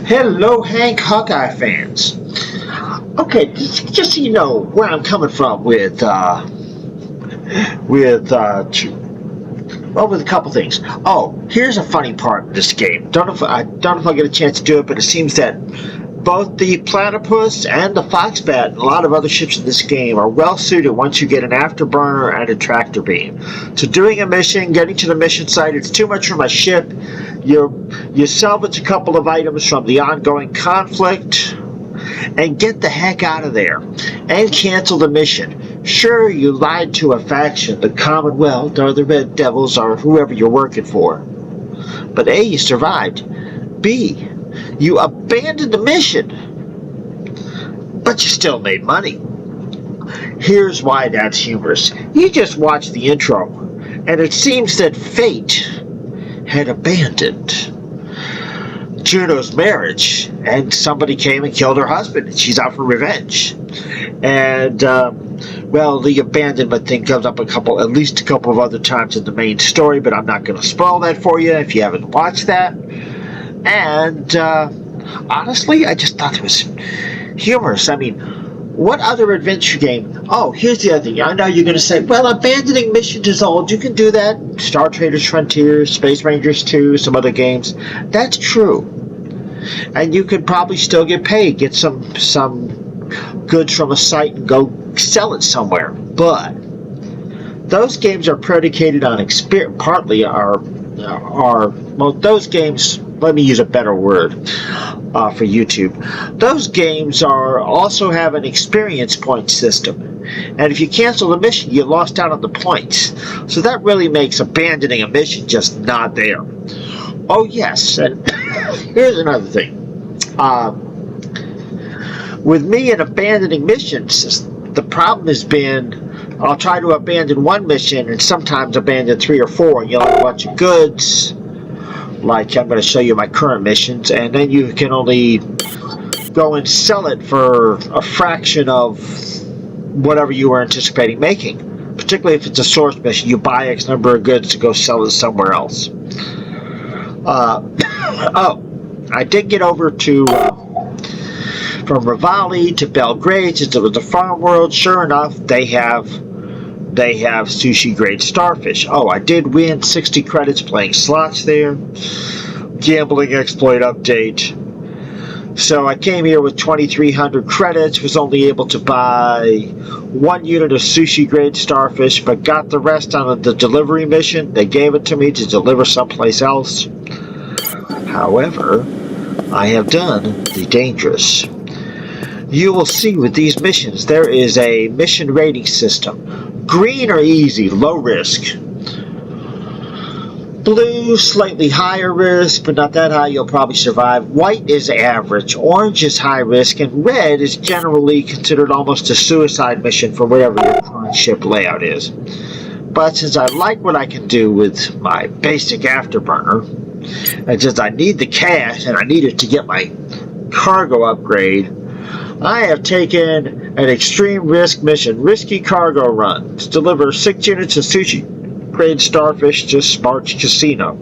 Hello, Hank Hawkeye fans. Okay, just so you know where I'm coming from with with a couple things. Oh, here's a funny part of this game. Don't know if I get a chance to do it, but it seems that both the platypus and the foxbat and a lot of other ships in this game are well suited once you get an afterburner and a tractor beam. So doing a mission, getting to the mission site, it's too much for my ship. You salvage a couple of items from the ongoing conflict and get the heck out of there and cancel the mission. Sure, you lied to a faction, the Commonwealth or the Red Devils or whoever you're working for. But A, you survived. B, you abandoned the mission, but you still made money. Here's why that's humorous. You just watched the intro, and it seems that fate had abandoned Juno's marriage, and somebody came and killed her husband, and she's out for revenge. And the abandonment thing comes up at least a couple of other times in the main story, but I'm not going to spoil that for you if you haven't watched that. And honestly, I just thought it was humorous. I mean, what other adventure game? Oh, here's the other thing. I know you're going to say, well, abandoning missions is old. You can do that. Star Traders Frontiers, Space Rangers 2, some other games. That's true. And you could probably still get paid, get some goods from a site and go sell it somewhere. But those games are predicated on experience. Those games, let me use a better word for YouTube. Those games also have an experience point system. And if you cancel the mission, you lost out on the points. So that really makes abandoning a mission just not there. Oh, yes. And here's another thing. With me and abandoning missions, the problem has been I'll try to abandon one mission and sometimes abandon 3 or 4, and you'll have a bunch of goods. Like I'm going to show you my current missions, and then you can only go and sell it for a fraction of whatever you were anticipating making. Particularly if it's a source mission, you buy X number of goods to go sell it somewhere else. I did get over to from Rivali to Belgrade, since it was a farm world. Sure enough, they have sushi grade starfish. Oh, I did win 60 credits playing slots there. Gambling exploit update. So I came here with 2,300 credits, was only able to buy 1 unit of sushi grade starfish, but got the rest on the delivery mission. They gave it to me to deliver someplace else. However, I have done the dangerous. You will see with these missions, there is a mission rating system. Green or easy, low risk. Blue, slightly higher risk, but not that high, you'll probably survive. White is average. Orange is high risk. And red is generally considered almost a suicide mission for whatever your current ship layout is. But since I like what I can do with my basic afterburner, and since I need the cash and I need it to get my cargo upgrade, I have taken an extreme risk mission, risky cargo run, to deliver 6 units of sushi grade starfish to Sparks Casino.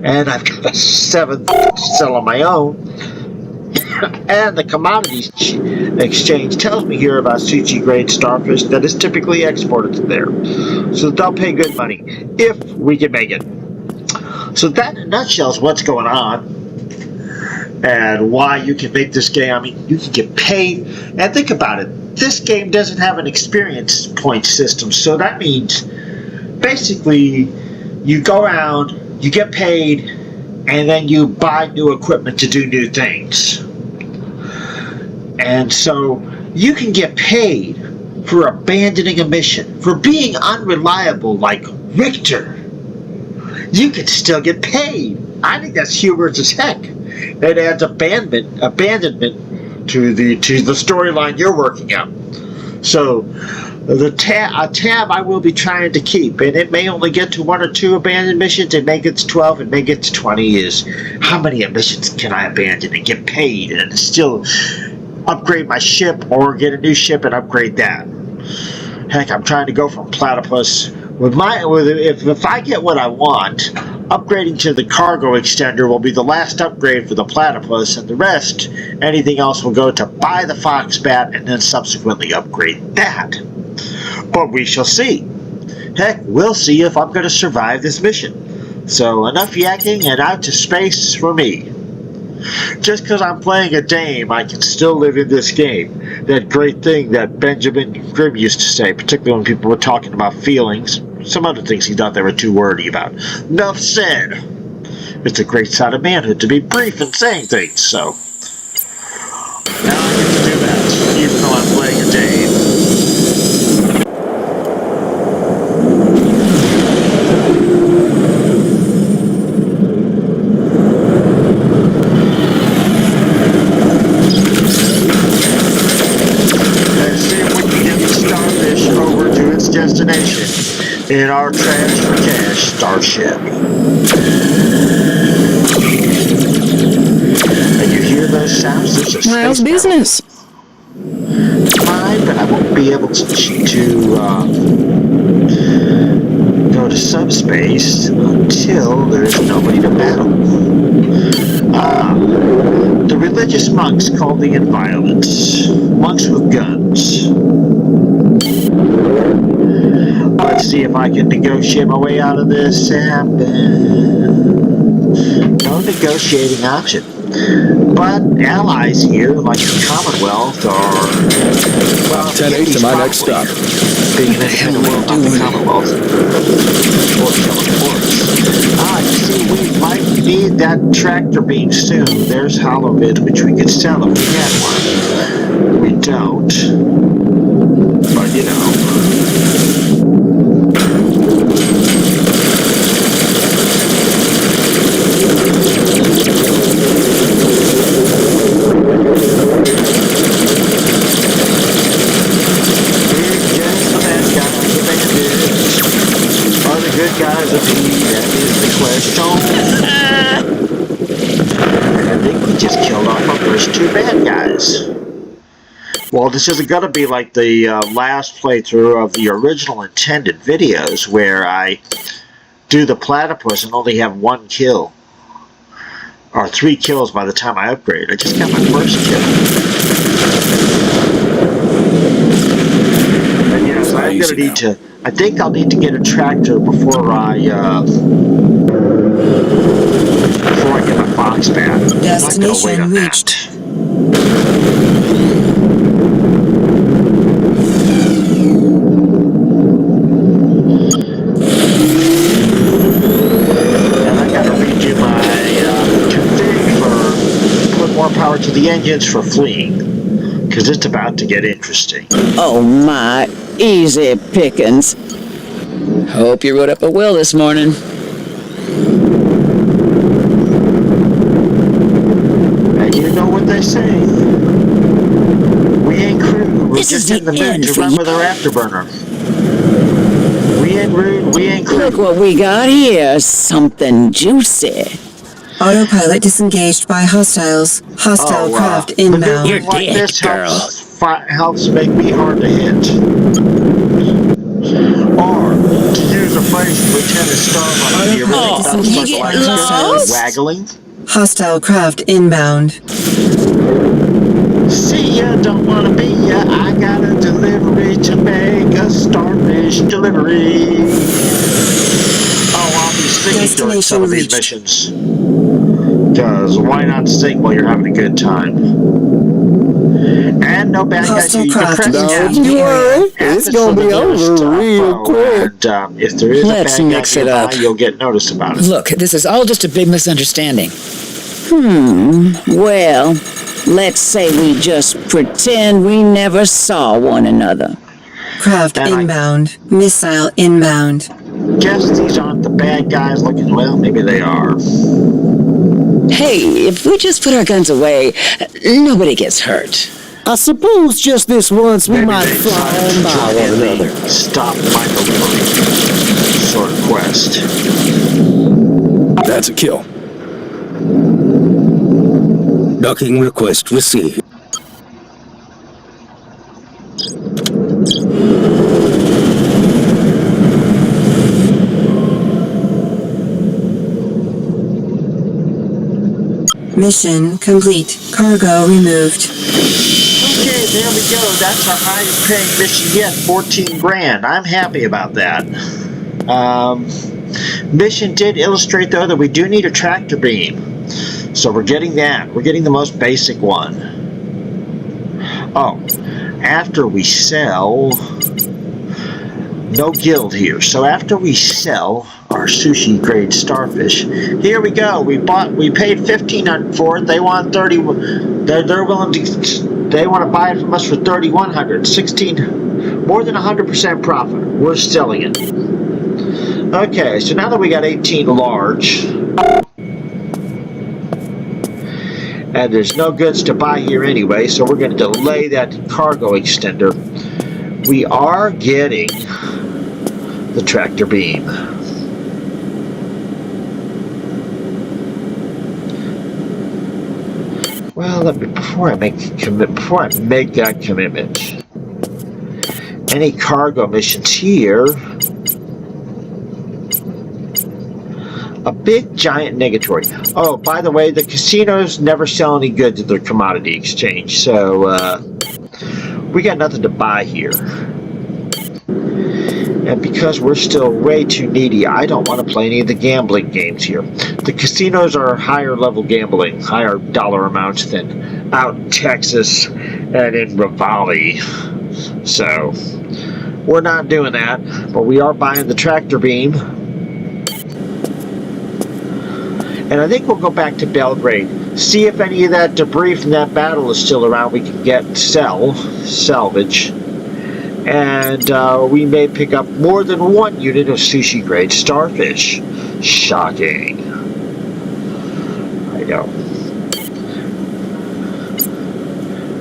And I've got a 7th to sell on my own. And the commodities exchange tells me here about sushi grade starfish that is typically exported to there. So they'll pay good money if we can make it. So that in a nutshell is what's going on. And why you can make this game. I mean, you can get paid. And think about it. This game doesn't have an experience point system. So that means basically you go around, you get paid, and then you buy new equipment to do new things. And so you can get paid for abandoning a mission, for being unreliable like Richter. You can still get paid. I think that's humorous as heck. It adds abandonment to the storyline you're working out. So a tab I will be trying to keep, and it may only get to 1 or 2 abandoned missions. It may get to 12, it may get to 20. Is how many missions can I abandon and get paid and still upgrade my ship, or get a new ship and upgrade that? Heck, I'm trying to go from platypus. If I get what I want, Upgrading to the cargo extender will be the last upgrade for the platypus, and the rest, anything else, will go to buy the fox bat and then subsequently upgrade that. But we shall see. Heck, we'll see if I'm going to survive this mission. So enough yakking and out to space for me. Just because I'm playing a dame, I can still live in this game. That great thing that Benjamin Grimm used to say, particularly when people were talking about feelings. Some other things he thought they were too wordy about. Enough said. It's a great side of manhood to be brief in saying things, so. Now I get to do that, even though I'm playing a dame. Destination in our trash for cash starship. And you hear those sounds? There's a space Miles' business. Fine, but I won't be able to go to subspace until there's nobody to battle. The religious monks called the inviolate. Monks with guns. Let's see if I can negotiate my way out of this. No negotiating option. But allies here, like the Commonwealth, are... Well, 10-8 to my next stop. Being an independent world, not the Commonwealth. You see, we might need that tractor beam soon. There's Holovid, which we could sell if we had one. We don't. But, you know... Guys of me, that is the question. I think we just killed off our first two bad guys. Well, this isn't going to be like the last playthrough of the original intended videos where I do the platypus and only have one kill. Or 3 kills by the time I upgrade. I just got my first kill. And yes, I'm going to need to... I think I'll need to get a tractor before I get my fox bat. Destination reached. And I gotta redo my config for put more power to the engines for fleeing, because it's about to get interesting. Oh my, easy pickings. Hope you wrote up a will this morning. And you know what they say. We ain't crude, we're just in the mood to run with our afterburner. We ain't rude, we ain't crude. Look what we got here, something juicy. Autopilot disengaged by hostiles. Hostile craft inbound. You're like dead, this girl. Helps make me hard to hit. Or, to use a phrase from Lieutenant Starlight, the original Battlestar waggling. Hostile craft inbound. See ya, don't wanna be ya. I got a delivery to make, a starfish delivery. Oh, I'll be singing during some of these missions. Because why not sing while you're having a good time? And no bad guys. You can press Don't you worry, it's gonna be over real quick. And if there is Let's a bad mix guy it nearby, up. you'll get noticed about it. Look, this is all just a big misunderstanding. Well, let's say we just pretend we never saw one another. Craft inbound. Missile inbound. Guess these aren't the bad guys looking. Well, maybe they are. Hey, if we just put our guns away, nobody gets hurt. I suppose just this once we Maybe might they fly decided on to by join one the another. Stop my delivery sort of quest. That's a kill. Docking request received. Mission complete. Cargo removed. Okay, there we go. That's our highest paying mission yet, 14 grand. I'm happy about that. Mission did illustrate, though, that we do need a tractor beam. So we're getting that. We're getting the most basic one. Oh, after we sell... No guild here. So after we sell our sushi grade starfish, here we go. We paid $1,500 for it. They want 30. They're willing to. They want to buy it from us for $3,100. 16, more than 100% profit. We're selling it. Okay, so now that we got 18 large, and there's no goods to buy here anyway, so we're going to delay that cargo extender. We are getting the tractor beam. Well, before I make that commitment, any cargo missions here? A big giant negatory. Oh, by the way, the casinos never sell any goods at their commodity exchange, so we got nothing to buy here. And because we're still way too needy, I don't want to play any of the gambling games here. The casinos are higher level gambling, higher dollar amounts than out in Texas and in Raleigh. So, we're not doing that, but we are buying the tractor beam. And I think we'll go back to Belgrade, see if any of that debris from that battle is still around we can get, salvage. And we may pick up more than one unit of sushi grade starfish. Shocking. I know.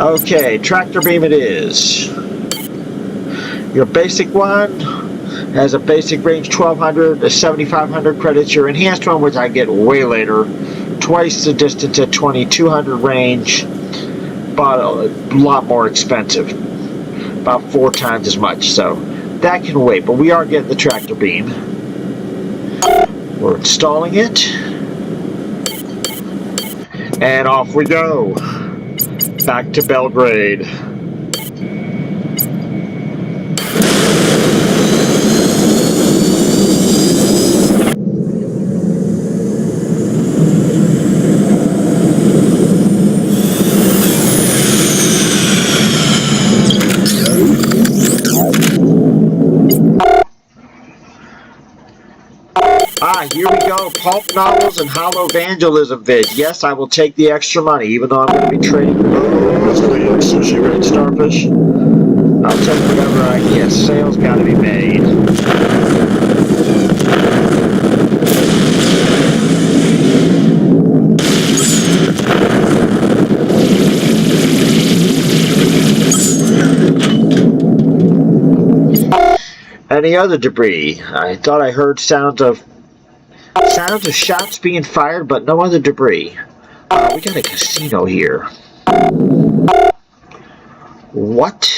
Okay, tractor beam it is. Your basic one has a basic range 1200 to 7500 credits. Your enhanced one, which I get way later, twice the distance at 2200 range, but a lot more expensive. About 4 times as much, so that can wait, but we are getting the tractor beam. We're installing it, and off we go back to Belgrade. Here we go, pulp novels and hollow evangelism vids. Yes, I will take the extra money, even though I'm going to be trading mostly in sushi grade starfish. I'll take whatever I get. Sales got to be made. Any other debris? I thought I heard sounds of shots being fired, but no other debris. We got a casino here. What?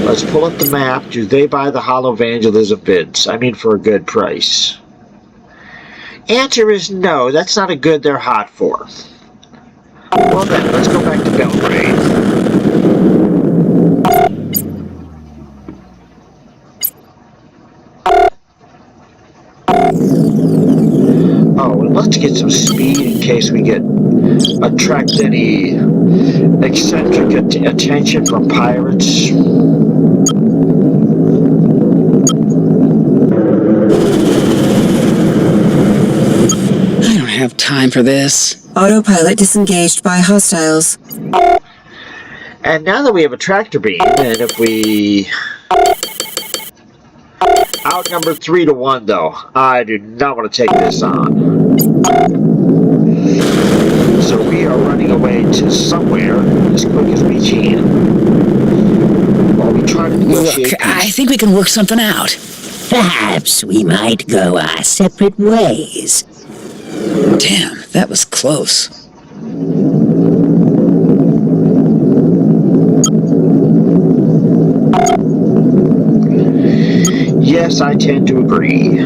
Let's pull up the map. Do they buy the hollow evangelism bids? I mean, for a good price. Answer is no. That's not a good they're hot for. Well then, let's go back to Belgrade. Oh, and let's get some speed in case we attract any eccentric attention from pirates. I don't have time for this. Autopilot disengaged by hostiles. And now that we have a tractor beam, and if we outnumber 3-1, though, I do not want to take this on. So we are running away to somewhere as quick as we can. While we try to negotiate. Look, I think we can work something out. Perhaps we might go our separate ways. Damn, that was close. Yes, I tend to agree.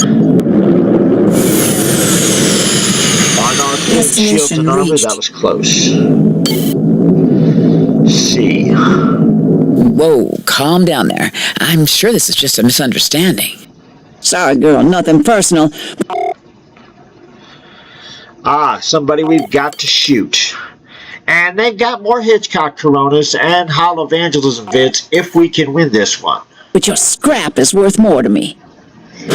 shields and Destination armor. reached. That was close. C. Whoa, calm down there. I'm sure this is just a misunderstanding. Sorry, girl, nothing personal. Ah, somebody we've got to shoot. And they've got more Hitchcock Coronas and Hollow Evangelism vids if we can win this one. But your scrap is worth more to me. And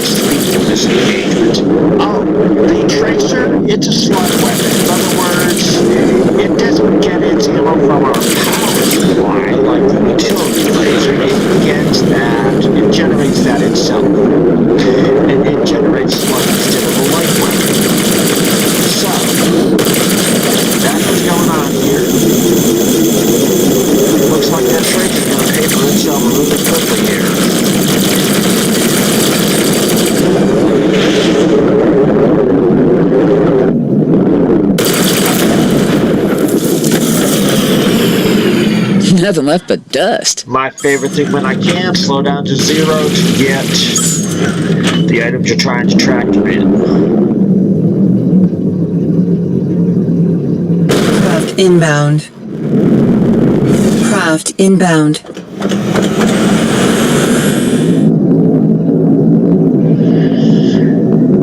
speaking of this engagement, oh, the Tracer, it's a slug weapon. In other words, it doesn't get its ammo from our power supply like the utility laser. It gets that, it generates that itself. And it generates slug instead of a light weapon. So, that's what's going on here. Looks like that Tracer's going to pay for itself really quickly here. Nothing left but dust. My favorite thing when I can, slow down to 0 to get the items you're trying to tractor in. Craft inbound. Craft inbound.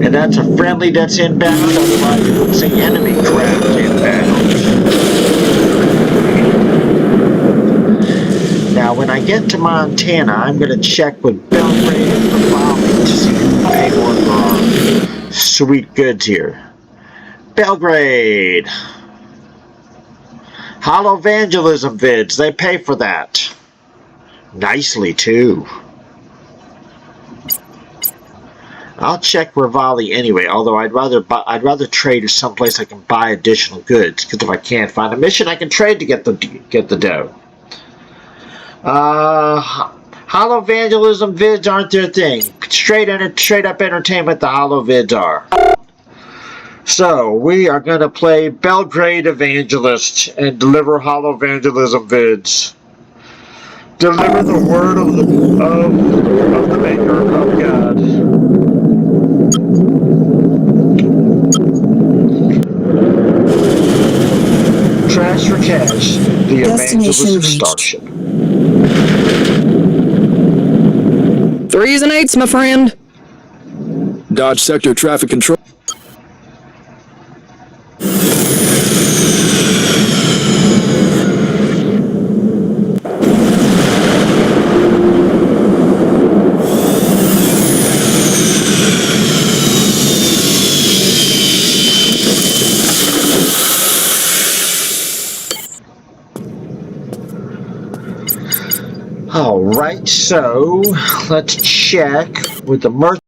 And that's a friendly that's inbound, otherwise it would say enemy craft inbound. Now when I get to Montana, I'm going to check with Belgrade and the Bombing to see if we pay more for our sweet goods here. Belgrade! Hollow Evangelism vids, they pay for that. Nicely too. I'll check Rivali anyway, although I'd rather trade to someplace I can buy additional goods, because if I can't find a mission, I can trade to get the dough. Hollow Evangelism vids aren't their thing. Straight up entertainment, the Hollow vids are. So, we are going to play Belgrade Evangelist and deliver Hollow Evangelism vids. Deliver the word of the Maker, of God. Trash for cash, the Destination Evangelism reached. Starship. 3s and 8s, my friend. Dodge sector traffic control. Alright, so let's check with the merchant.